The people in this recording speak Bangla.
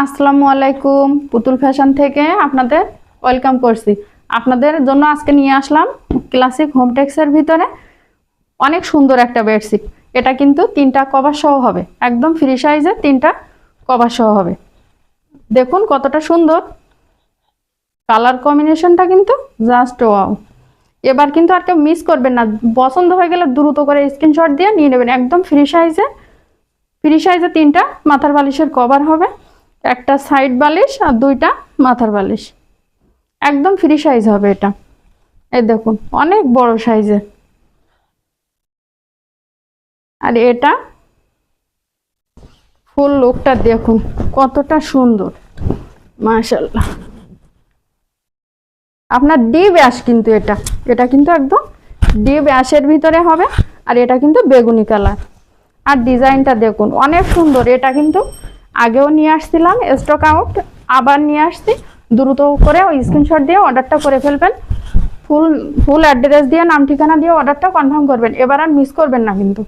আসসালামু আলাইকুম, পুতুল ফ্যাশন থেকে আপনাদের ওয়েলকাম করছি। আপনাদের জন্য আজকে নিয়ে আসলাম ক্লাসিক হোমটেক্সের ভিতরে অনেক সুন্দর একটা বেডশিট। এটা কিন্তু 3টা কভার সহ হবে, একদম ফ্রি সাইজে 3টা কভার সহ হবে। দেখুন কতটা সুন্দর কালার কম্বিনেশনটা, কিন্তু জাস্ট ওয়াও। এবার কিন্তু আর কেউ মিস করবেন না, পছন্দ হয়ে গেলে দ্রুত করে স্ক্রিনশট দিয়ে নিয়ে নেবেন। একদম ফ্রি সাইজে 3টা মাথার বালিশের কভার হবে, একটা সাইড বালিশ আর 2টা মাথার বালিশ। একদম ফ্রি সাইজ হবে এটা। এই দেখুন অনেক বড় সাইজে। আর এটা ফুল লুকটা দেখুন কতটা সুন্দর, মাশাআল্লাহ। আপনার ডিপ অ্যাশ, কিন্তু এটা কিন্তু একদম ডিপ অ্যাশের ভিতরে হবে। আর এটা কিন্তু বেগুনি কালার। আর ডিজাইনটা দেখুন অনেক সুন্দর। এটা কিন্তু আগেও নিয়ে আসছিলাম, স্টক আউট, আবার নিয়ে আসছি। দ্রুত করে ওই স্ক্রিনশট দিয়ে অর্ডারটা করে ফেলবেন। ফুল অ্যাড্রেস দিয়ে, নাম ঠিকানা দিয়ে অর্ডারটা কনফার্ম করবেন। এবার আর মিস করবেন না কিন্তু।